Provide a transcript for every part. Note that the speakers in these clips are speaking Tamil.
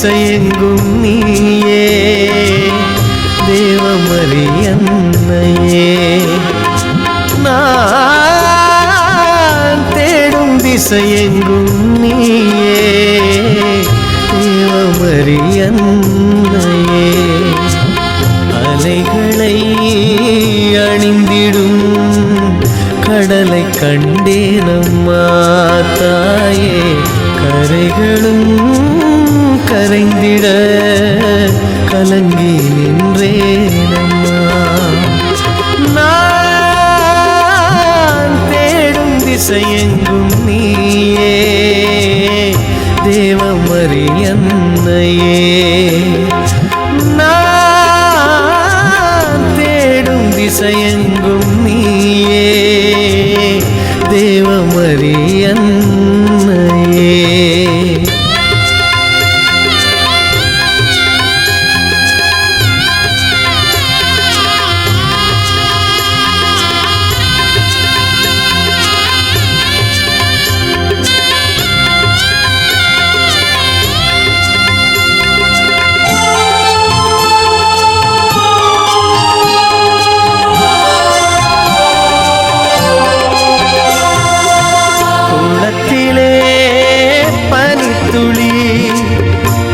திசையெங்கும் நீயே தேவமரி அன்னையே. நான் தேடும் திசையெங்கும் நீயே தேவமரி அன்னையே. அலைகளை அணிந்திடும் கடலை கண்டேனம்மா தாயே, கரைகளும் கரைந்திட கலங்கி நின்றேனம்மா. நான் தேடும் திசையெங்கும் நீயே தேவமரி அன்னையே. நான் தேடும் திசையெங்கும் நீயே தேவமரி அன்னையே.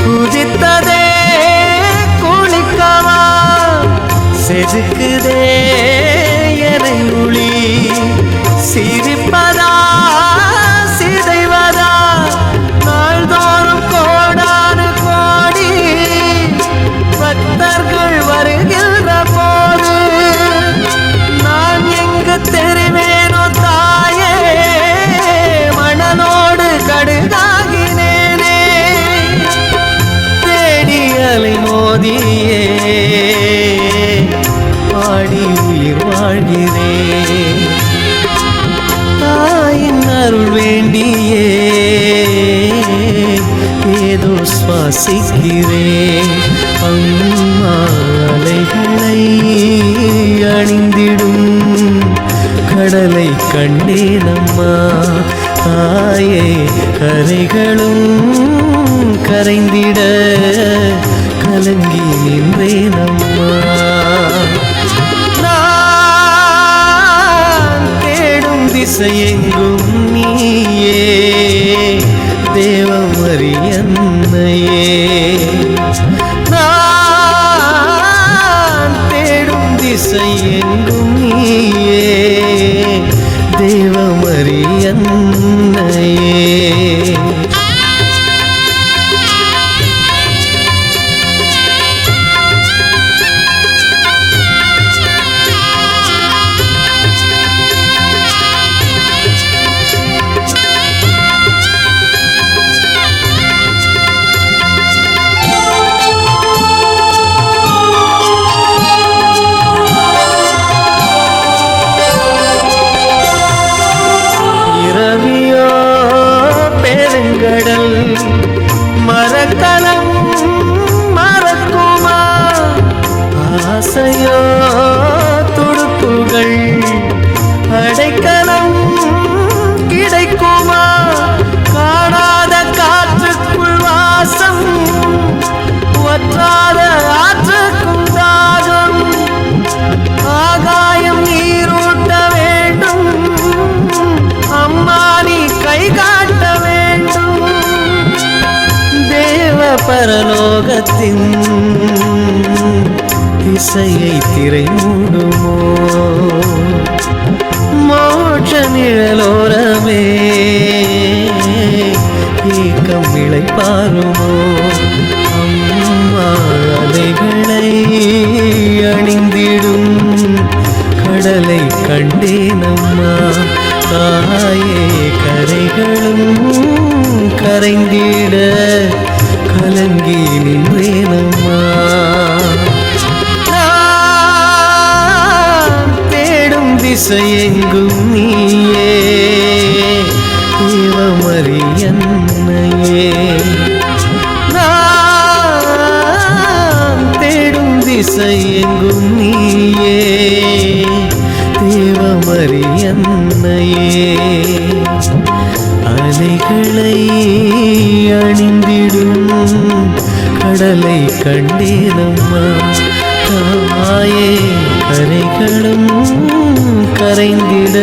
குதித்ததே குளிக்கவா செதுக்குதே எனை ஒளி, சிரிப்பதா சிதைவதா நாள்தோறும் கோடானு கோடி பக்தர்கள் வருகின்ற போது நான் எங்கு தெரிவேனோ தாயே, மணலோடு கடுகாகினேனே தேடி அலை மோதியே பாடி உயிர் வாழ்கிறேன். தாயின் அருள் வேண்டியே ஏதோ சுவாசிக்கிறேன். அம்மா அலைகளை அணிந்திடும் கடலை கண்டேனம்மா தாயே, கரைகளும் கரைந்திட கலங்கி நின்றேனம்மா. நான் தேடும் திசையெங்கும் நீயே தேவமரி அன்னையே. நான் தேடும் திசையெங்கும் நீயே தேவமரி அன்னையே. மரக்கலம் மறக்குமா ஆசையோ துடுப்புகள் அடைக்கலம் கிடைக்குமா, காணாத காற்றுக்குள் வாசம் வற்றாத ஆற்றுக்கும் தாகம், ஆகாயம் நீரூட்ட வேண்டும் அம்மா நீ கை காட்ட வேண்டும். தேவ பரலோகத்தின் திசையை திரை மூடுமோ, மோட்ச நிழலோரமே ஏக்கம் இளைப்பாருமோ. அம்மா அலைகளை அணிந்திடும் கடலை கண்டேனம்மா தாயே, கரைகளும் கரைந்திட கலங்கி நின்றேனம்மா. நான் தேடும் திசையெங்கும் நீயே தேவமரி அன்னையே. நான் தேடும் திசையெங்கும் நீயே தேவமரி அன்னையே. அலைகளை அணிந்திடும் நீந்திடும் கடலை கண்டேனம்மா தாயே கரைகளும் கரைந்திட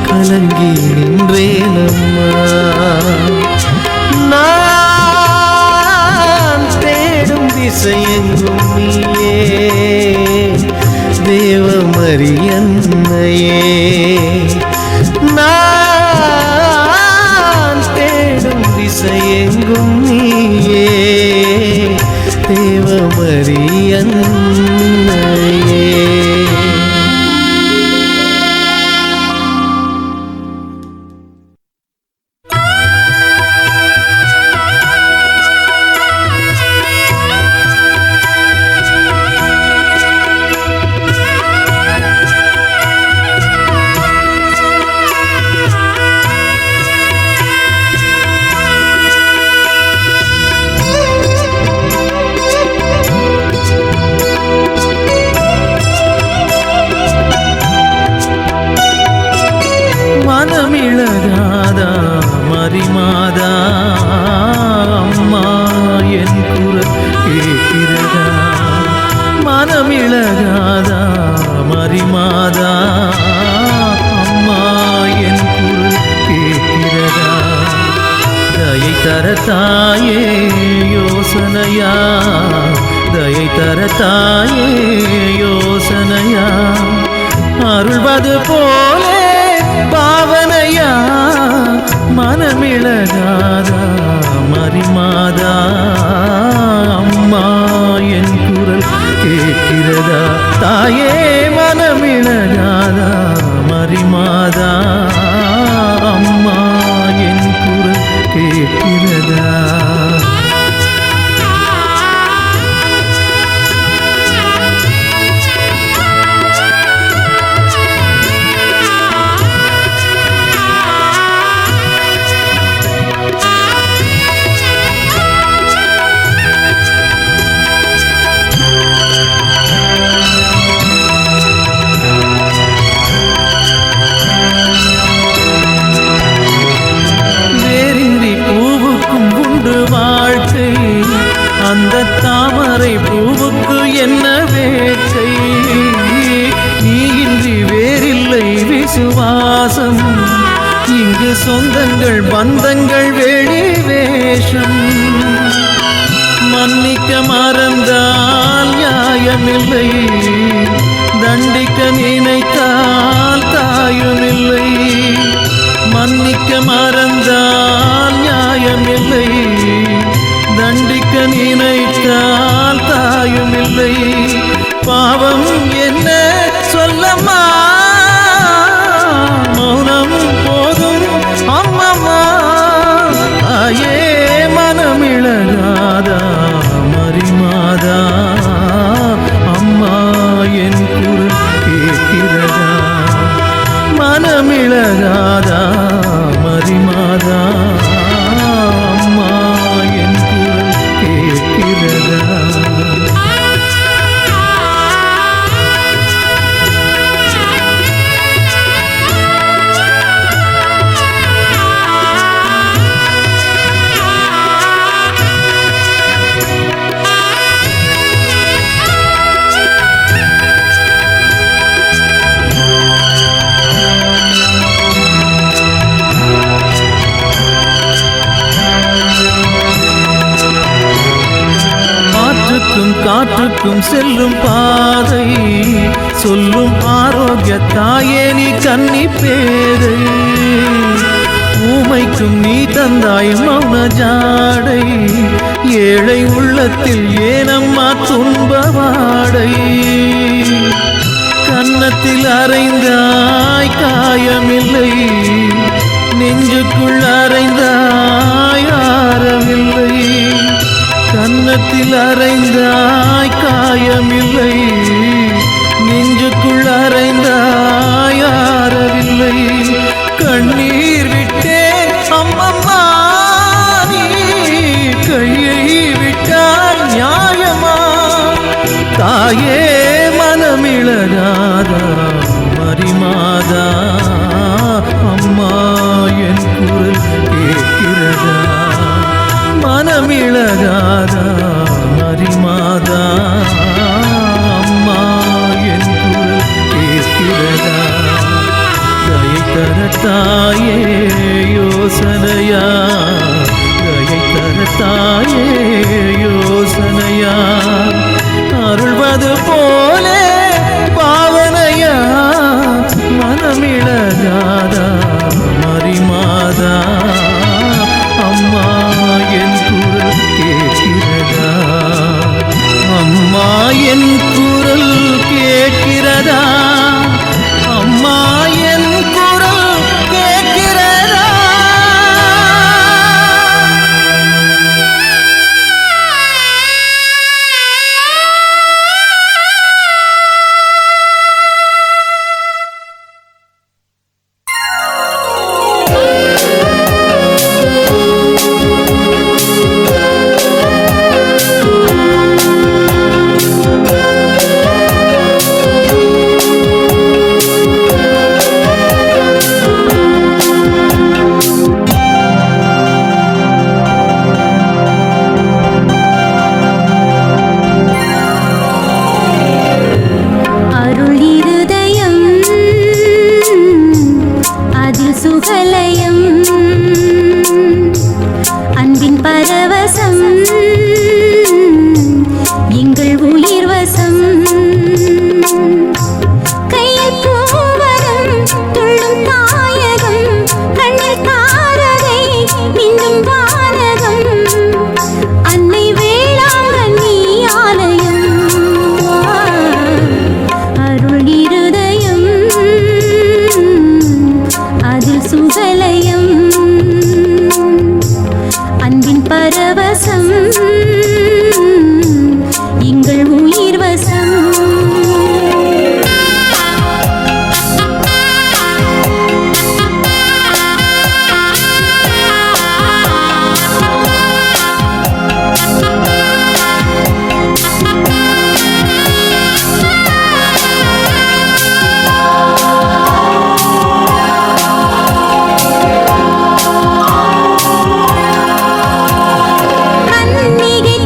கலங்கி நின்றேனம்மா நான் தேடும் திசையெங்கும் நீயே தேவமரியன்னையே நான் தேடும் திசையெங்கும் நீயே தேவமரியன்னையே மனமிழகாதா மரிமாதா அம்மா என் குரல் கேட்கிறதா மனமிழகாதா மரிமாதா அம்மா என் குரல் கேட்கிறதா தயை தரத்தாயே யோசனையா தயை தரத்தாயே யோசனையா அருள்வது போலே பாவனையா மனமிழகாதா மரிமாதா அம்மா என் குரல் கேட்கிறதா தாயே மனமிழகாதா மரிமாதா அம்மா என் குரல் கேட்கிறதா வாழ்க்கை அந்த தாமரை பூவுக்கு என்ன வேட்கை நீ இன்றி வேறில்லை விசுவாசம் இங்கு சொந்தங்கள் பந்தங்கள் வெளி வேஷம் மன்னிக்க மறந்தால் நியாயமில்லை தண்டிக்க நினைத்தால் தாயுமில்லை மன்னிக்க மறந்தால் நியாயமில்லை தண்டிக்க நினைத்தால் தாயுமில்லை பாவம் என்ன சொல்லம்மா மௌனம் போதும் அம்மம்மா தாயே மனமிழகாதா மரிமாதா அம்மா என் குரல் கேட்கிறதா மனமிழகாதா மரிமாதா அம்மா என் குரல் கேட்கிறதா காற்றுக்கும் செல்லும் பாதை சொல்லும் ஆரோக்கிய தாயே நீ கன்னி பேதை ஊமைக்கும் நீ தந்தாய் மௌன ஜாடை ஏழை உள்ளத்தில் ஏனம்மா துன்பவாடை கன்னத்தில் அறைந்தாய் காயமில்லை நெஞ்சுக்குள் அறைந்தாய் ஆரமில்லை கன்னத்தில் அறைந்தாய் காயமில்லை நெஞ்சுக்குள் அறைந்தாய் ஆரவில்லை கண்ணீர் விட்டேன் அம்மம்மா நீ கையை விட்டால் நியாயமா தாயே மனமிழகாதா மரிமாதா அம்மா என் குரல் கேட்கிறதா மனமிளகாதா மரிமாதா அம்மா என் குரல் கேட்கிறதா தயை தரத்தாயே யோசனையா தயை தரத்தாயே யோசனையா அருள்வது போலே பாவனையா மனமிளகாதா மரிமாதா அம்மா என் குரல் கேட்கிறதா அம்மா என் குரல் கேட்கிறதா அம்மா என் குரல் கேட்கிறதா சுகலயம் அன்பின் பரவசம் எங்கள் உயிர் வசம் கையில் பூவரம் துள்ளும் தாயகம் கண்ணில் தாரகை மின்னும் வானகம் அன்னை வேளாங்கண்ணி ஆலயம் அருள் இருதயம் அதில் சுகலயம் அன்பின் பரவசம் எங்கள் உயிர் வசம் கண்ணிகை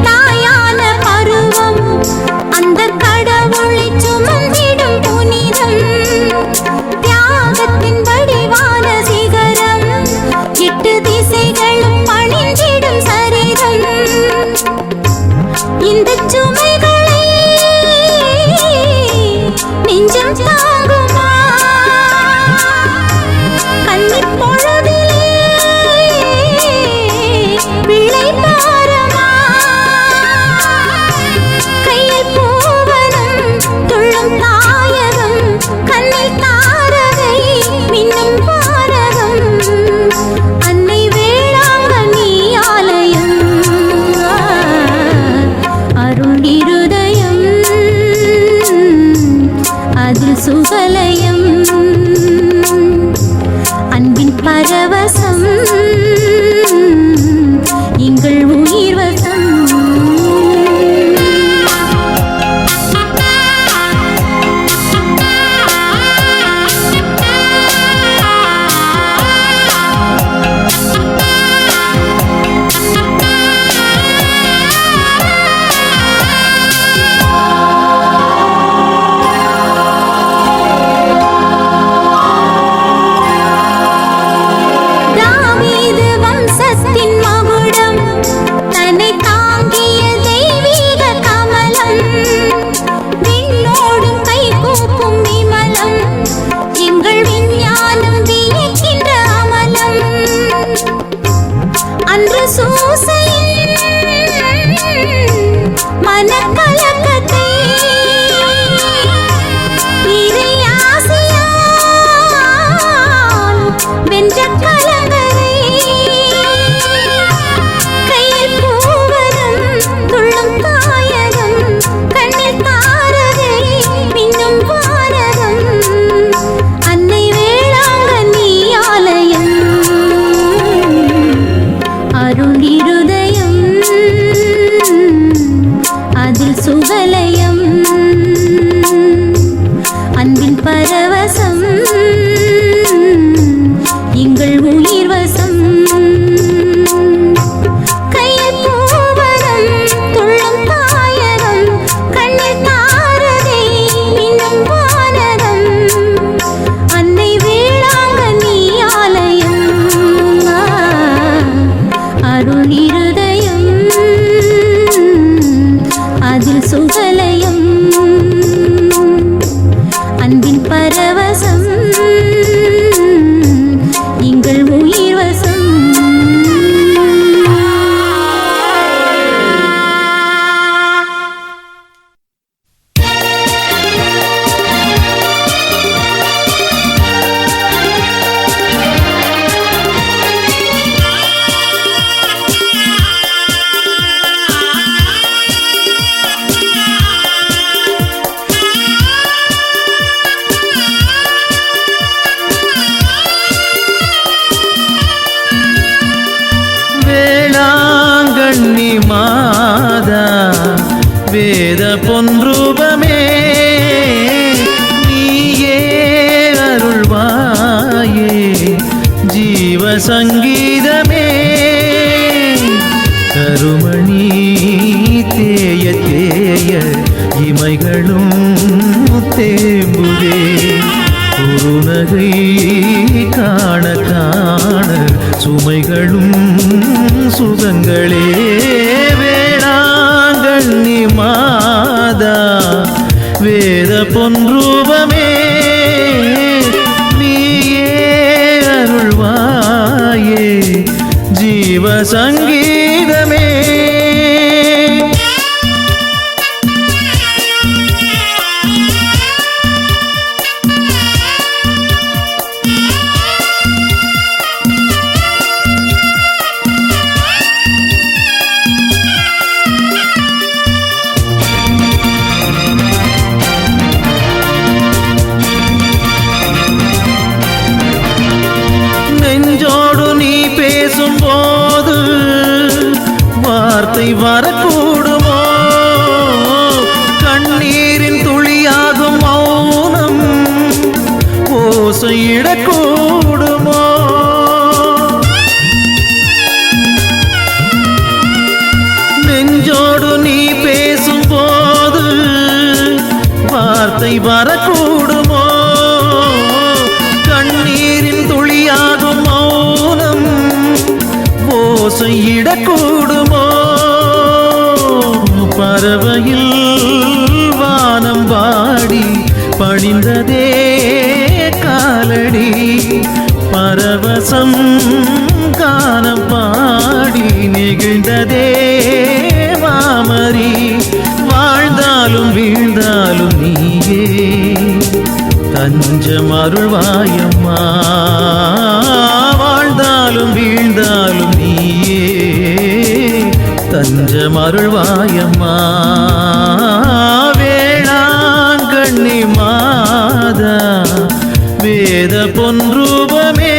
சங்கீதமே கருமணி தேய தேய இமைகளும் தேம்புதே குறுநகை காண காண சுமைகளும் சுகங்களே வேளாங்கண்ணி மாதா வேத பொன்ரூபமே ஜீவ சங்கீதமே நெஞ்சோடு நீ பேசும்போது வார்த்தை வரக்கூடுமோ கண்ணீரின் துளியாகும் மௌனம் ஓசையிடக்கூடுமோ நெஞ்சோடு நீ பேசும்போது வார்த்தை வரக்கூடுமோ கண்ணீரின் துளியாகும் மௌனம் ஓசையிடக்கூடுமோ பறவையில் வானம் வாடி பணிந்ததே காலடி பரவசம் கானம் பாடி நெகிழ்ந்ததே மாமரி வாழ்ந்தாலும் வீழ்ந்தாலும் நீயே தஞ்சம் அருள்வாயம்மா வாழ்ந்தாலும் வீழ்ந்தாலும் நீயே தஞ்சம் அருள்வாயம்மா வேளாங்கண்ணி மாதா வேத பொன்ரூபமே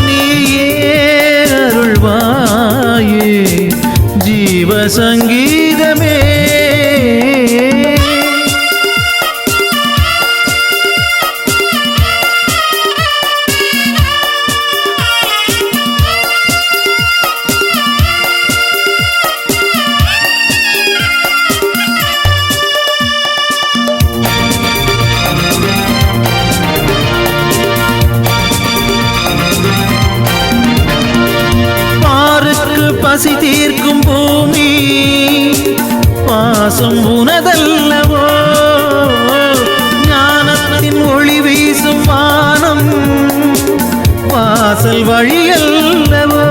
நீயே அருள்வாயே ஜீவ சங்கீதமே பசி தீர்க்கும் பூமி பாசம் உனதல்லவோ ஞானத்தின் ஒளி வீசும் வானம் வாசல் வழியல்லவோ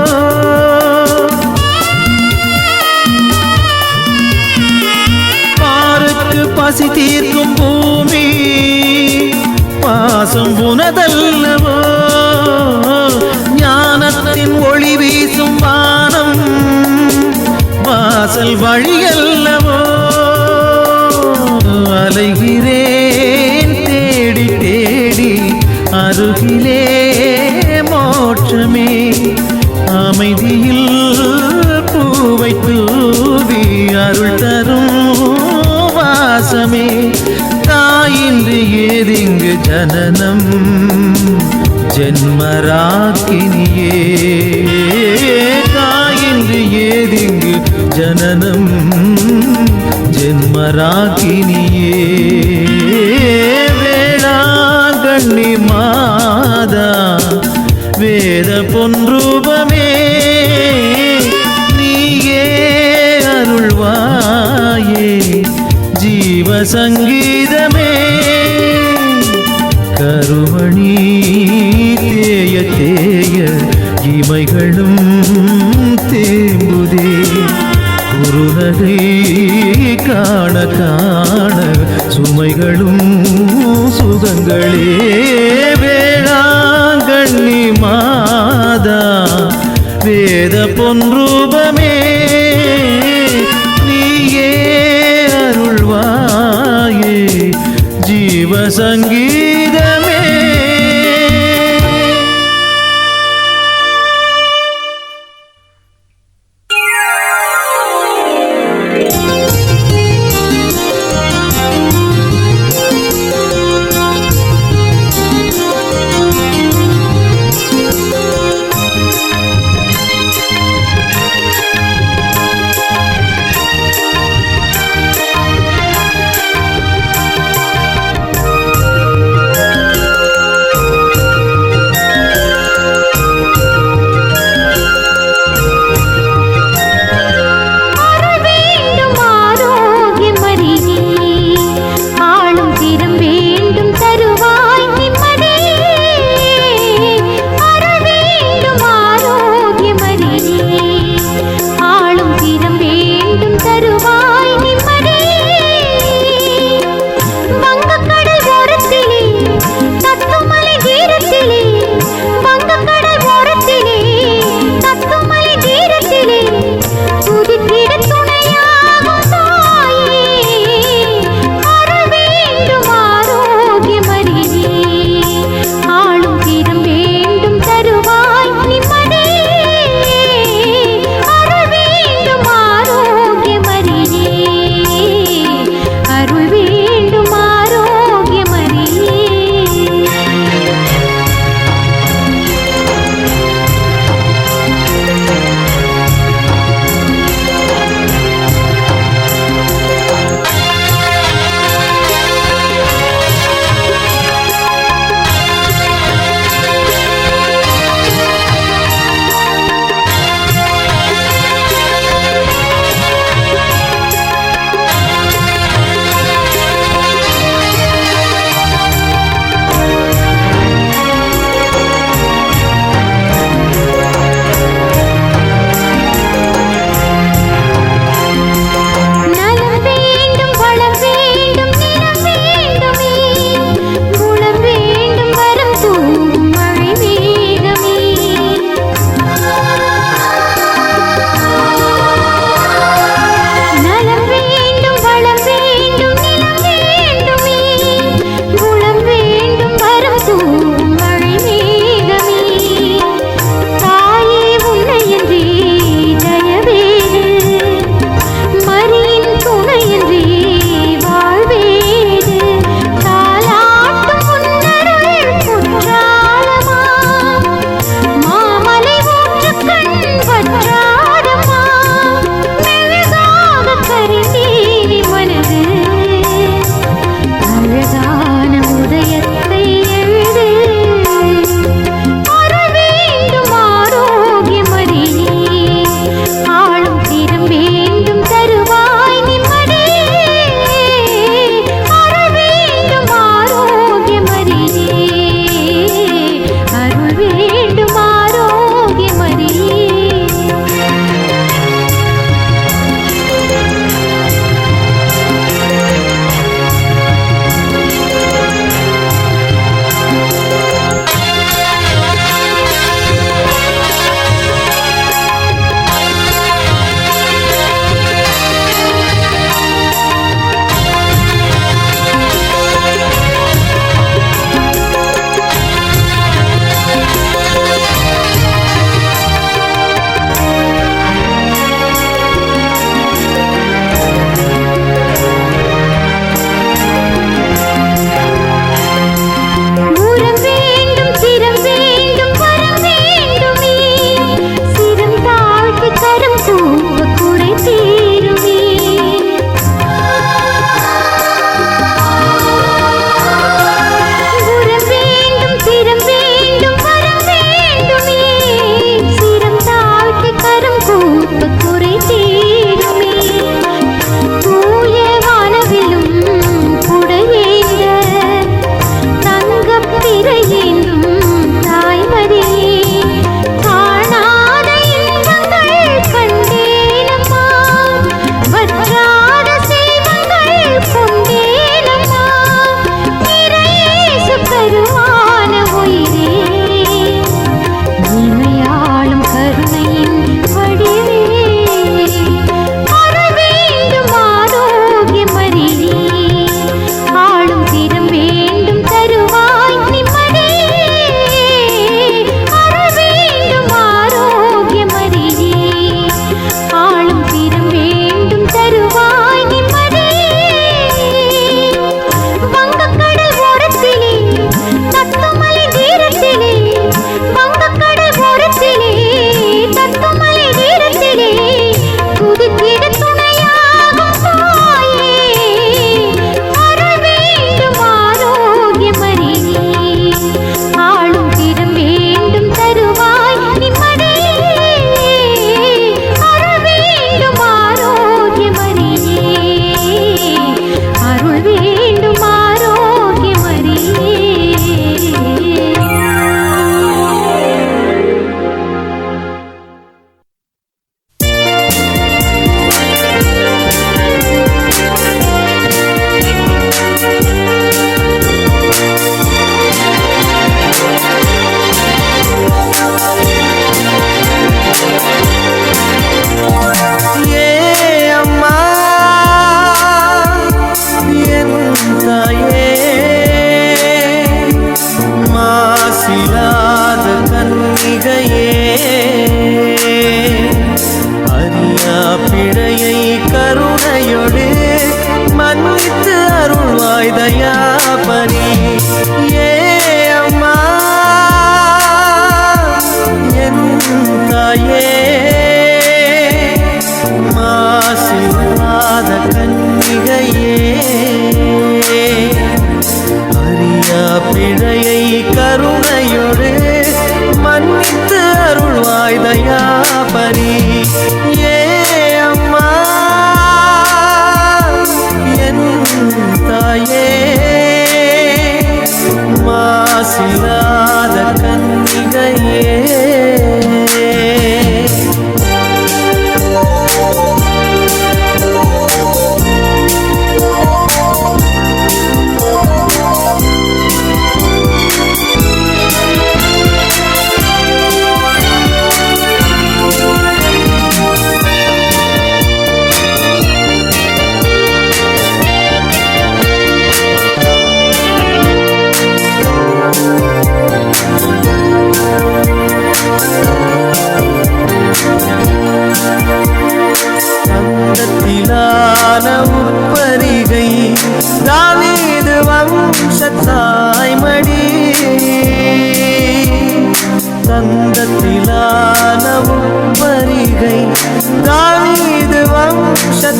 பாருக்கு பசி தீர்க்கும் பூமி பாசம் உனதல்லவோ ஞானத்தின் ஒளி வீசும் வானம் வாசல் வழியல்லவோ அலைகிறேன் தேடி தேடி அருகிலே மோட்சமே அமைதியில் பூவை தூவி அருள் தரும் வாசமே தாயின்றி ஏதிங்கு ஜனனம் ஜென்மராக்கினியே தாயின்றி ஏதிங்கு ஜனனம் ஜென்மராக்கினியே வேளாங்கண்ணி மாதா வேத பொன்ரூபமே நீயே அருள்வாயே ஜீவ சங்கீதமே கருமணி தேய தேய இமைகளும் தேம்புதே குறுநகை காண காண சுமைகளும் சுகங்களே வேளாங்கண்ணி மாதா வேத பொன்ரூபமே நீயே அருள்வாயே ஜீவ சங்கீதமே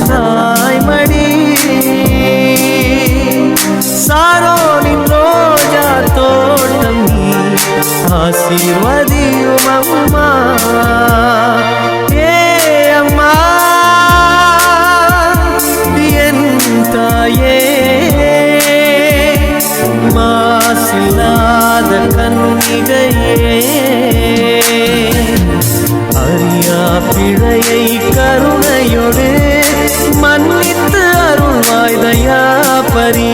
தாய்மடி சாரோனின் ரோஜா தோட்டம் நீ ஆசீர்வதியும் அம்மா ஏ அம்மா என் தாயே மாசில்லாத கன்னிகையே அறியா பிழையை கருணையோடு மன்னித்து அருள்வாய் தயாபரி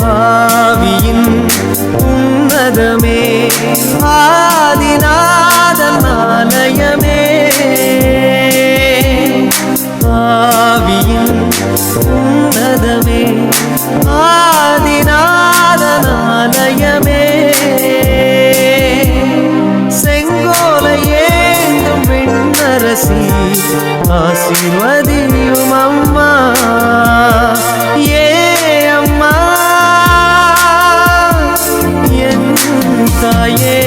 ஆவியின் உன்னதமே ஆதிநாதன் ஆலயமே ஆவியின் உன்னதமே ஆதிநாதன் ஆலயமே செங்கோலை ஏந்தும் விண்ணரசி ஆசீர்வதியும் அம்மா ஏ அம்மா என் தாயே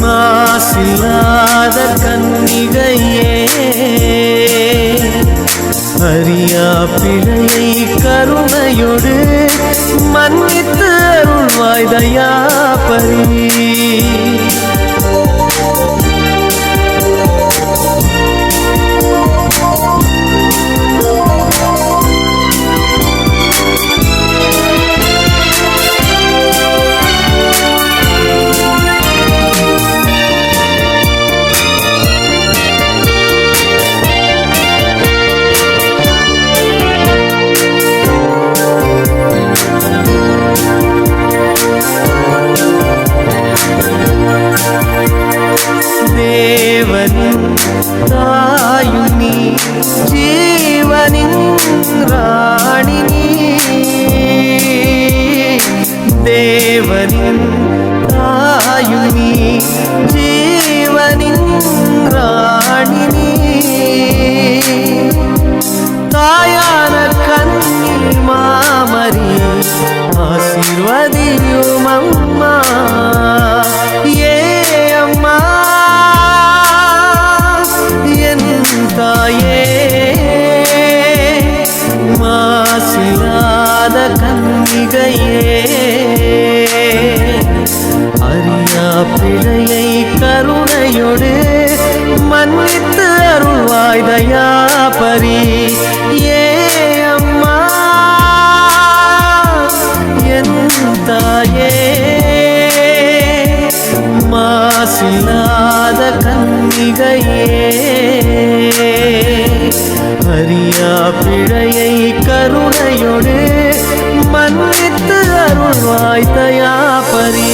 மாசில்லாத கன்னிகையே அறியா பிழையை கருணையோடு மன்னித்து அருள்வாய் தயாபரி தேவனின் தாயும் நீ ஜீவனின் ராணி நீ தேவனின் தாயும் நீ ஜீவனின் ராணி நீ தாயான கன்னி மாமரி ஆசீர்வதியும் அம்மா ஏ அம்மா என் தாயே மாசில்லாத கன்னிகையே அறியா பிழையை கருணையோடு மன்னித்து அருள்வாய் தயாபரி ஏ அம்மா என் தாயே மாசில்லாத கன்னிகையே அறியா பிழையை கருணையோடு மன்னித்து அருள்வாய் தயாபரி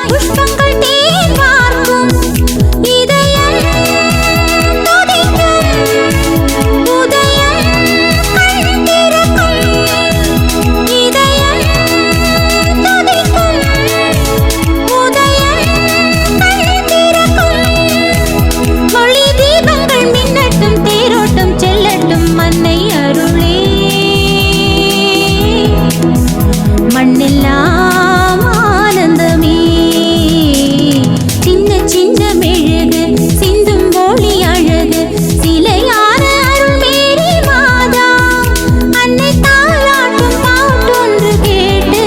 புஷ்பங்கள் தேன் வார்க்கும் இதயம் துடிக்கும் உதயம் கண் திறக்கும் இதயம் துடிக்கும் உதயம் கண் திறக்கும் ஒளி தீபங்கள் மின்னட்டும் தேரோட்டம் செல்லட்டும் மன்னை அருளே மண்ணெல்லாம் ஆனந்தமே சின்ன சின்ன மெழுகு சிந்தும் ஒளி அழகு சிலையான அருள் மேரி மாதா அன்னை தாலாட்டும் பாட்டொன்று கேட்டு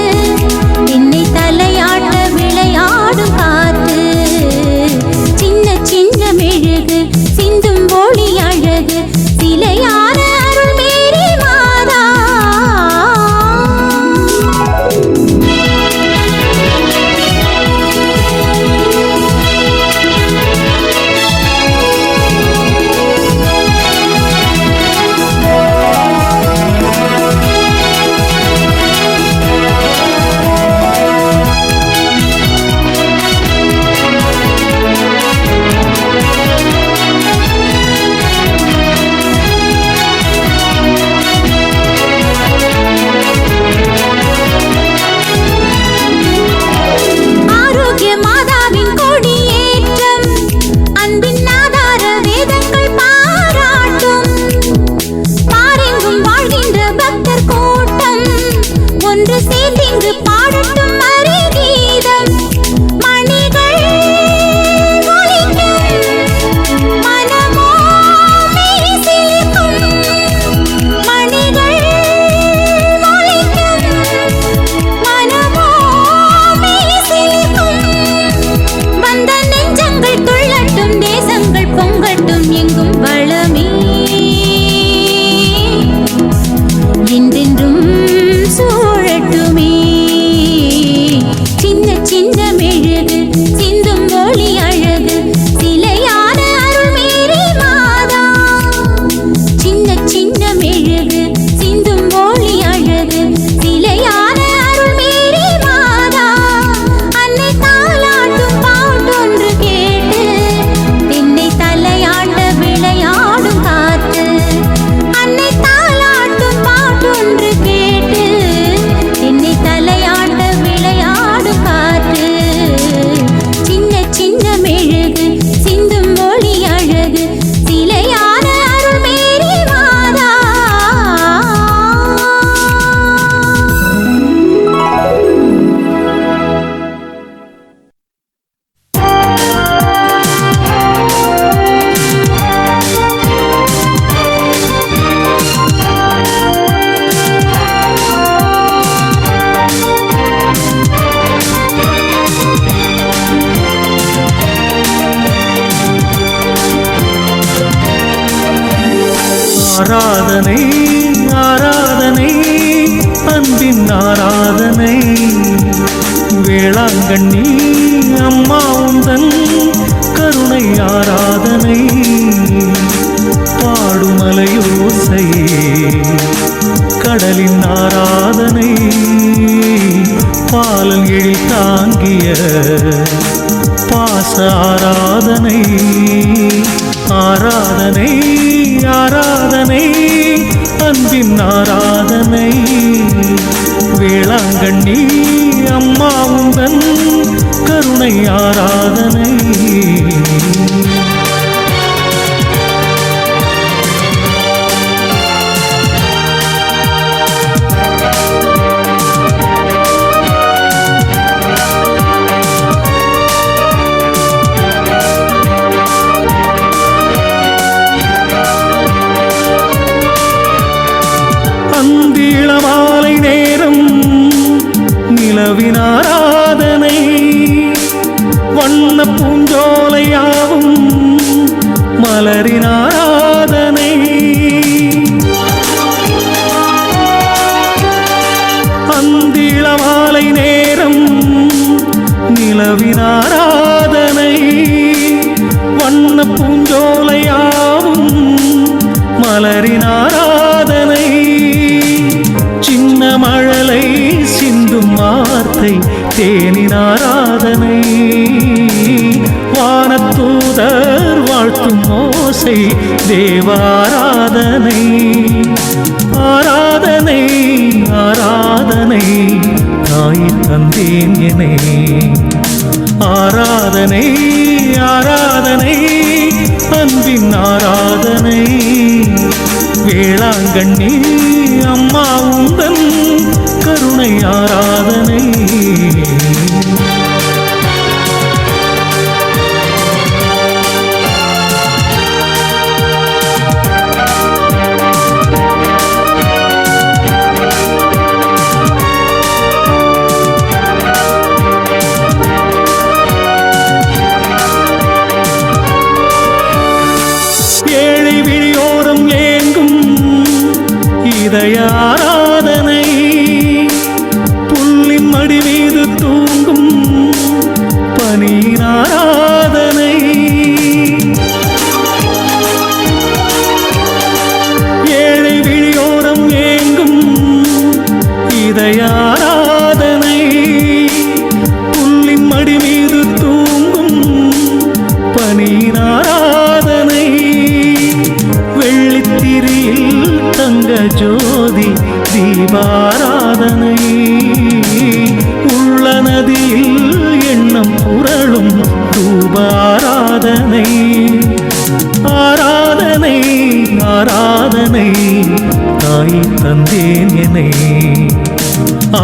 என்னை தலையாட்ட விளையாடும் காத்து சின்ன சின்ன மெழுகு சிந்தும் ஒளி அழகு சிலையான அருள் மேரி மாதா ஆரோக்கிய மாதாவின் கொடியேற்றம் அன்பின் ஆதார வேதங்கள் பாராட்டும் பாரெங்கும் வாழ்கின்ற பக்தர் கூட்டம் ஒன்று சேர்ந்திங்கு பாடட்டும் மரிகீதம் மணிகள் ஒலிக்கும் மனமோ மெய்சிலிர்க்கும் மணிகள் ஒலிக்கும் மனமோ மெய்சிலிர்க்கும் வந்த நெஞ்சங்கள் துள்ளட்டும் தேசங்கள் பொங்கட்டும் எங்கும் வளமே என்றென்றும் சூழட்டுமே சின்ன சின்ன மெழுகு சிந்தும் ஒளி அழகு சிலையான அருள் மேரி மாதா சின்ன சின்ன மெழுகு சிந்தும் ஒளி அழகு சிலையான அருள் மேரி மாதா அன்னை தாலாட்டும் பாட்டொன்று கேட்டு என்னை தலையாட்ட விளையாடும் காத்து அன்னை தாலாட்டும் பாட்டொன்று கேட்டு என்னை தலையாட்ட விளையாடும் காத்து சின்ன சின்ன மெழுகு சிந்தும் ஒளி அழகு சிலையான அருள் மேரி மாதா ஆராதனை ஆராதனை அன்பின் ஆராதனை வேளாங்கண்ணி அம்மா உந்தன் கருணை ஆராதனை பாடுமலையோசையே கடலின் ஆராதனை பாலன் எழில் தாங்கிய பாச ஆராதனை ஆராதனை ஆராதனை அன்பின் ஆராதனை வேளாங்கண்ணி அம்மா உந்தன் கருணை ஆராதனை அந்திளமாலை நேரம் நிலவின் ஆராதனை வண்ண பூஞ்சோலையாவும் மலரின் ஆராதனை அந்திளமாலை நேரம் நிலவின் ஆராதனை வண்ண பூஞ்சோலையாவும் மலரின் ஆராதனை சின்ன மழலை சிந்தும் வார்த்தை தேனின் ஆராதனை வானத்தூதர் வாழ்த்தும் ஓசை தேவாராதனை ஆராதனை ஆராதனை தாய் தந்தேன் எனை ஆராதனை ஆராதனை அன்பின் ஆராதனை வேளாங்கண்ணி அம்மா உந்தன் கருணை ஆராதனை ஆராதனை புல்லின் மடி மீது தூங்கும் பனியின் ஆராதனை ஏழை விழியோரம் ஏங்கும் இதய ஆராதனை புல்லின் மடி மீது தூங்கும் பனியின் ஆராதனை வெள்ளித்திரியில் தங்க ஜோதி தீபாராதனை உள்ள நதியில் எண்ணம் புரளும் தூபாராதனை ஆராதனை ஆராதனை தாய் தந்தேன் எனை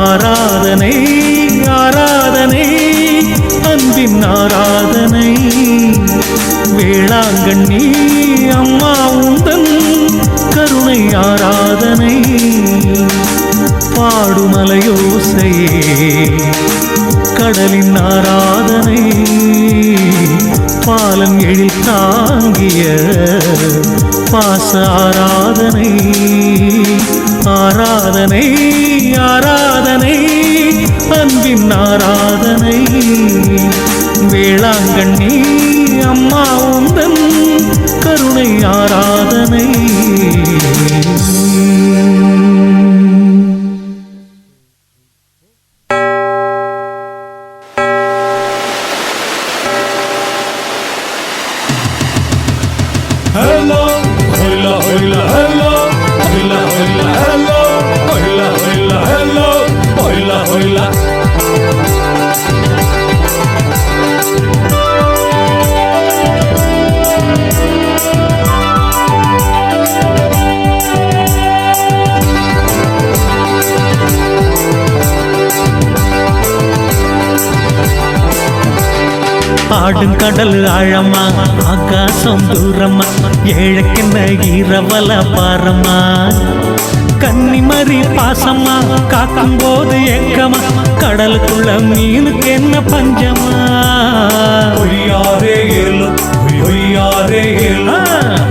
ஆராதனை ஆராதனை அன்பின் ஆராதனை வேளாங்கண்ணி அம்மா உந்தன் கருணை ஆராதனை பாடுமலையோசையே கடலின் ஆராதனை பாலம் எழில் தாங்கிய பாச ஆராதனை ஆராதனை ஆராதனை அன்பின் ஆராதனை வேளாங்கண்ணி அம்மா உந்தன் கருணை ஆராதனை Hello, hola, hola, hello, hola, hola, hello, hola, hola, hello, hola, hola. ஆடும் கடல் ஆழமா ஆகாசம் தூரமா ஏழைக்கென்ன இரவல பாரமா கன்னிமரி பாசமா காக்கும் போது ஏக்கமா கடலுக்குள்ள மீனுக்கு என்ன பஞ்சமா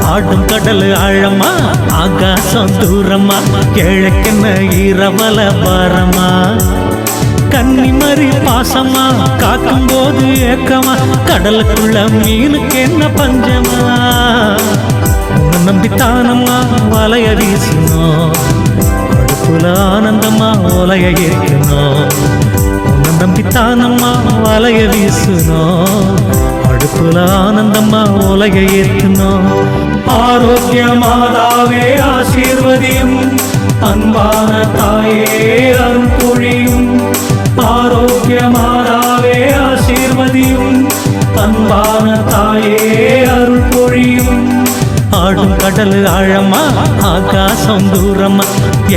ஆடும் கடல் ஆழமா ஆகாசம் தூரமா ஏழைக்கென்ன இரவல பாரமா கன்னிமரி பாசமா காக்கும் போது ஏக்கமா கடலுக்குள்ள மீனுக்கு என்ன பஞ்சமா உன்னை நம்பித்தானம்மா வலைய வீசணும் அடுப்புல ஆனந்தமா ஓலைய ஏற்கணும் உன்னை நம்பித்தானம்மா வலைய வீசணும் அடுப்புல ஆனந்தமா ஓலைய ஏற்கணும் ஆரோக்கியமாதாவே ஆசீர்வதியும் அன்பான தாயே அருள் பொழியும் ஆரோக்கியமாதாவே ஆசீர்வதியும் அன்பான தாயே அருள் பொழியும் ஆடும் கடல் ஆழமா ஆகாசம் தூரமா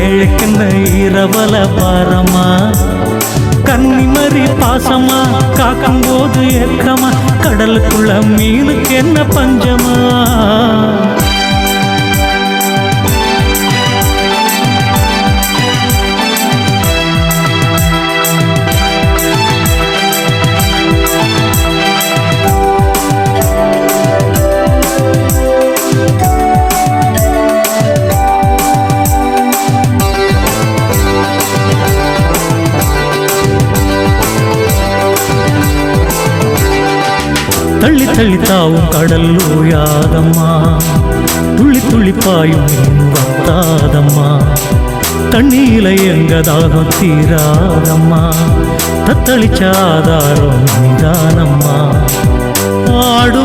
ஏழைக்கென்ன இரவல பாரமா கன்னிமரி பாசமா காக்கும் போது ஏக்கமா கடலுக்குள்ள மீனுக்கு என்ன பஞ்சமா தள்ளி தள்ளி தாவும் கடல் ஓயாதம்மா துள்ளி துள்ளி பாயும் மீன் வத்தாதம்மா தண்ணீல எங்க தாகம் தீராதம்மா தத்தளிச்ச ஆதாரம் நிதானம்மா ஆடும்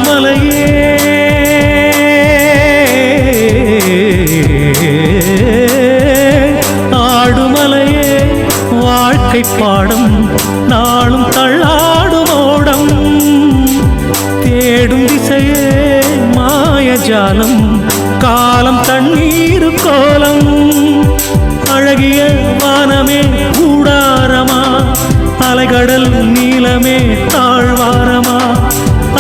மாயஜாலம் காலம் தண்ணீர் கோலம் அழகிய வானமே கூடாரமா அலைகடல் நீலமே தாழ்வாரமா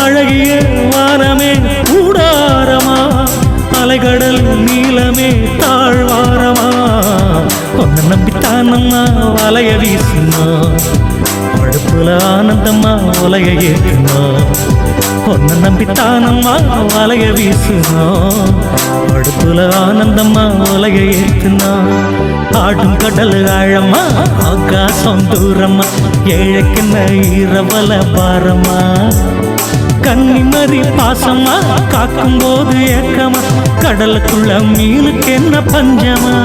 அழகிய வானமே கூடாரமா அலைகடல் நீலமே தாழ்வாரமா ஒன்ன நம்பித்தானம்மா வலைய வீசுமா அடுப்புல ஆனந்தம்மா உலைய ஏற்றுமா ஒன்ன நம்பித்தானம்மா வலைய வீசுமா அடுப்புல ஆனந்தம்மா உலைய ஏற்றுனா ஆடும் கடல் ஆழமா ஆகாசம் தூரமா ஏழைக்குன்ன இரவல பாரமா கன்னிமரி பாசமா காக்கும் போது ஏக்கமா கடலுக்குள்ள மீனுக்கு என்ன பஞ்சமா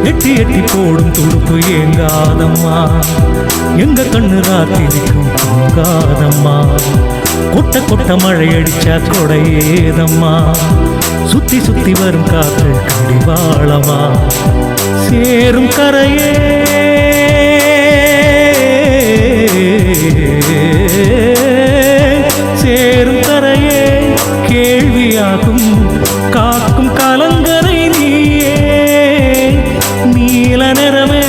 எட்டி எட்டி போடும் துடுப்பு ஏங்காதம்மா எங்க கண்ணு ராத்திரிக்கும் தூங்காதம்மா கொட்ட கொட்ட மழை அடிச்சா கொடையேதம்மா சுத்தி சுத்தி வரும் காற்று கடிவாளமா சேரும் கரையே சேரும் கரையே கேள்வியாகும் காக்கும் கலங்கரை நீயே நீல நிறமே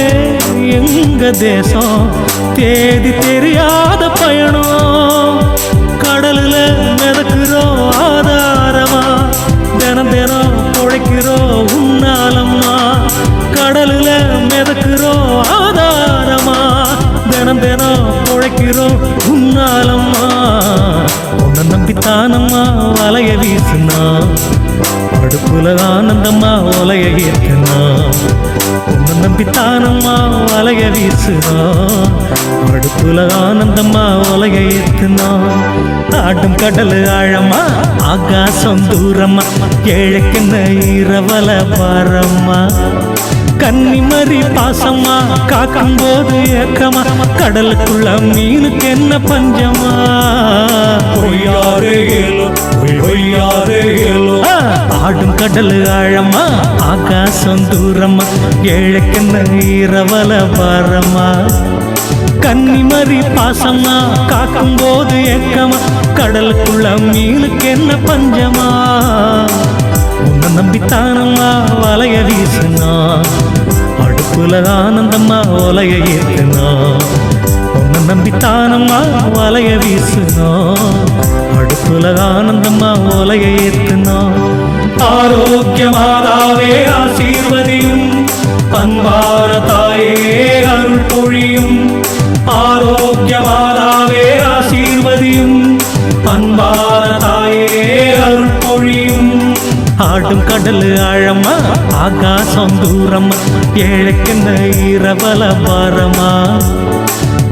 எங்க தேசம் தேதி தெரியாத பயணம் கடலுல மிதக்குறோம் ஆதாரமா தினம் தினம் உழைக்கிறோம் உன்னாலம்மா கடலுல மிதக்குறோம் ஆதாரமா தினம் தினம் உழைக்கிறோம் உன்னாலம்மா உன்னை நம்பித்தானம்மா வலைய வீசுனா அடுப்புல ஆனந்தம்மா உலைய ஏற்றுனா உன்னை நம்பித்தானம்மா வலைய வீசுனா அடுப்புல ஆனந்தம்மா உலைய ஏற்றுனா ஆடும் கடல் ஆழமா ஆகாசம் தூரமா ஏழைக்குன்ன இரவல பாரம்மா கன்னிமரி பாசமா காக்கும் போது ஏக்கமா கடலுக்குள்ள மீனுக்கு என்ன பஞ்சமா ஆடும் கடல் ஆழமா ஆகாசம் தூரமா ஏழைக்குன்ன இரவல பாரமா கன்னிமரி பாசமா காக்கும் போது ஏக்கமா கடலுக்குள்ள மீனுக்கு என்ன பஞ்சமா உன்னை நம்பித்தானம்மா வலைய வீசுனா அடுப்புல ஆனந்தம்மா உலைய ஏற்றுனா உன்னை நம்பித்தானம்மா வலைய வீசுனா அடுப்புல ஆனந்தம்மா உலைய ஏற்றுனா ஆரோக்கியமாதாவே ஆசீர்வதியும் அன்பார தாயே அருள் பொழியும் ஆரோக்கியமாதாவே ஆசீர்வதியும் அன்பார தாயே அருள் பொழியும் ஆடும் கடல் ஆழமா ஆகாசம் தூரமா ஏழைக்குன்ன இரவல பாரமா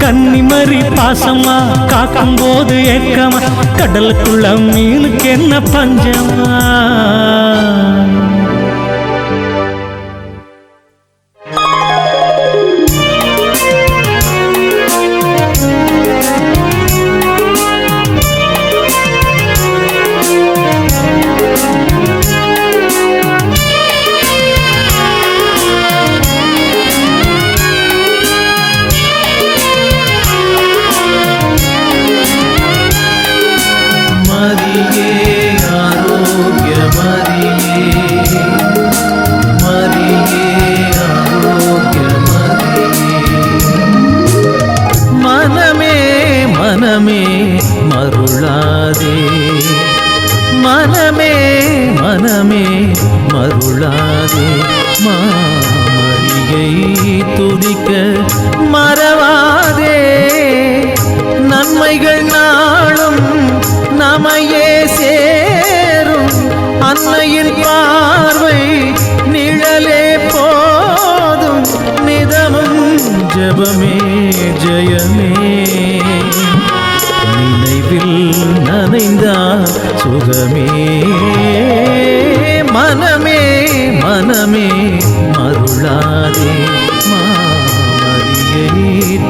கன்னிமரி பாசமா காக்கும் போது ஏக்கமா கடலுக்குள்ள மீனுக்கு என்ன பஞ்சமா மனமே மருளாதே மனமே மனமே மருளாதே மாமரியை துதிக்க மறவாதே நன்மைகள் நாளும் நமையே சேரும் அன்னையின் பார்வை நிழலே போதும் நிதமும் ஜபமே ஜெயமே நினைவில் நனைந்தா சுகமே மனமே மனமே மருளாதே மாமரியை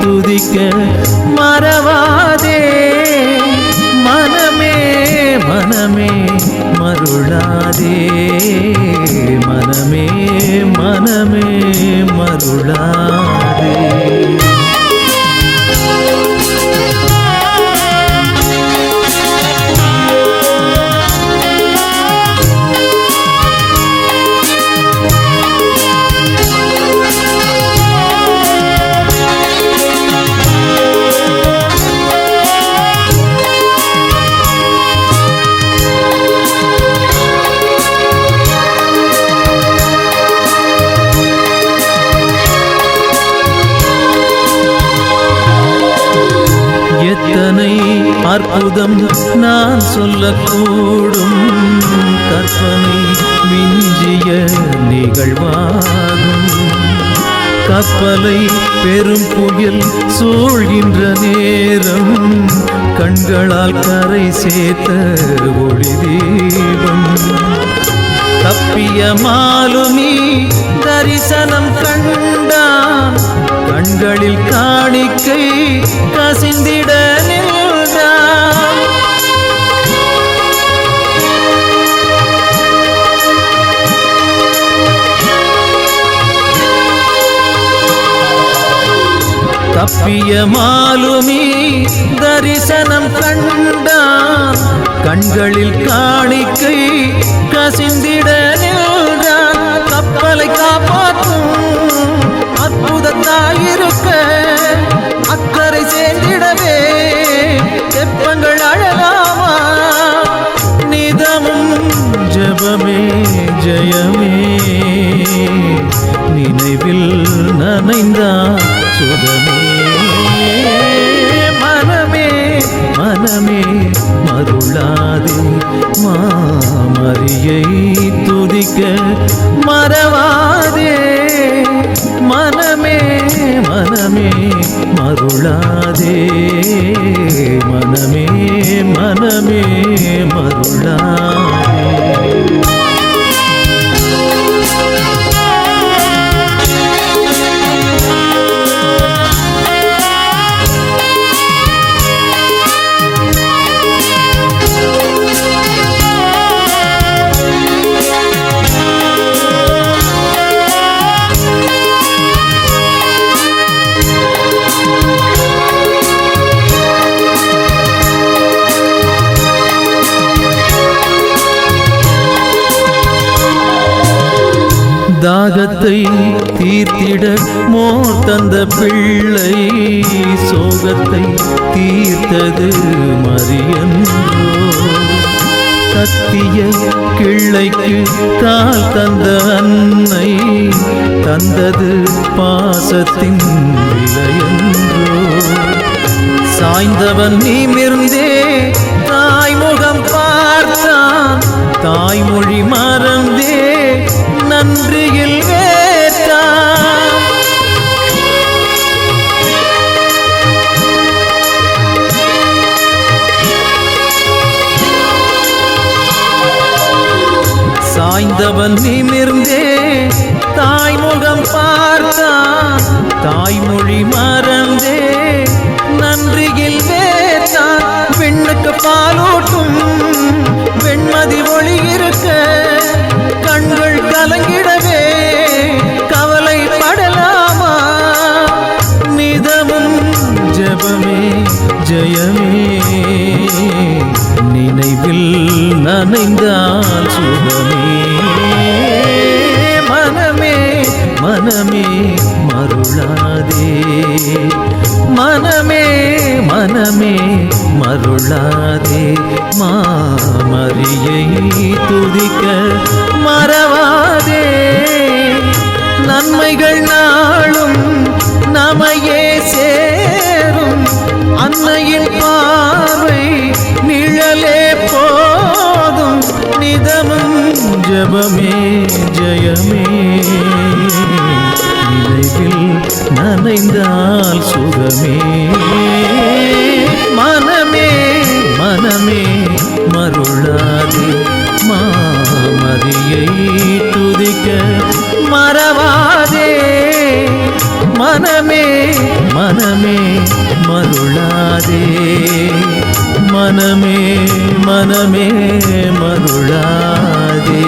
துதிக்க மறவாதே மனமே மனமே மருளாதே மனமே மனமே மருளாதே எத்தனை அற்புதம் நான் சொல்லக்கூடும் கற்பனை மிஞ்சிய நிகழ்வாகும் கப்பலை பெரும் புயல் சூழ்கின்ற நேரம் கண்களால் கரை சேர்த்த ஒளி தீபம் தப்பிய மாலுமி தரிசனம் கண்டான் கண்களில் காணிக்கை கசிந்திட நின்றான் தப்பிய மாலுமி தரிசனம் கண்டான் கண்களில் காணிக்கை கசிந்திட நின்றான் கப்பலை காப்பாற்றும் அற்புதத்தாயிருக்க அக்கறை சேர்ந்திடவே தெப்பங்கள் அழலாமா நிதமும் ஜபமே ஜெயமே நினைவில் நனைந்தான் சுகமே மனமே மனமே மருளாதே மாமரியை துதிக்க மறவாதே மனமே மனமே மருளாதே மனமே மனமே மருளாதே தாகத்தை தீர்த்திட மோர் தந்த பிள்ளை சோகத்தை தீர்த்தது மரியன்றோ கத்திய கிள்ளைக்கு கால் தந்த அன்னை தந்தது பாசத்தின் விலையன்றோ சாய்ந்தவன் நிமிர்ந்தே தாய்முகம் பார்த்தான் தாய்மொழி மறந்தே நன்றியில் வேற்றான் சாய்ந்தவன் நிமிர்ந்தே தாய்முகம் பார்த்தான் தாய்மொழி மறந்தே நன்றியில் வேற்றான் பெண்ணுக்கு பாலூட்டும் வெண்மதி ஒளி இருக்க கண்கள் கலங்கிடவே கவலைப்படலாமா நிதமும் ஜபமே ஜெயமே நினைவில் நனைந்தால் சுகமே மனமே மனமே மருளாதே மனமே மனமே மருளாதே மாமரியை துதிக்க மறவாதே நன்மைகள் நாளும் நமையே சேரும் அன்னையின் பார்வை நிழலே போதும் நிதமும் ஜபமே ஜெயமே நினைவில் நனைந்தால் சுகமே மனமே மனமே மருளாதே மாமரியை துதிக்க மறவாதே மனமே மனமே மருளாதே மனமே மனமே மருளாதே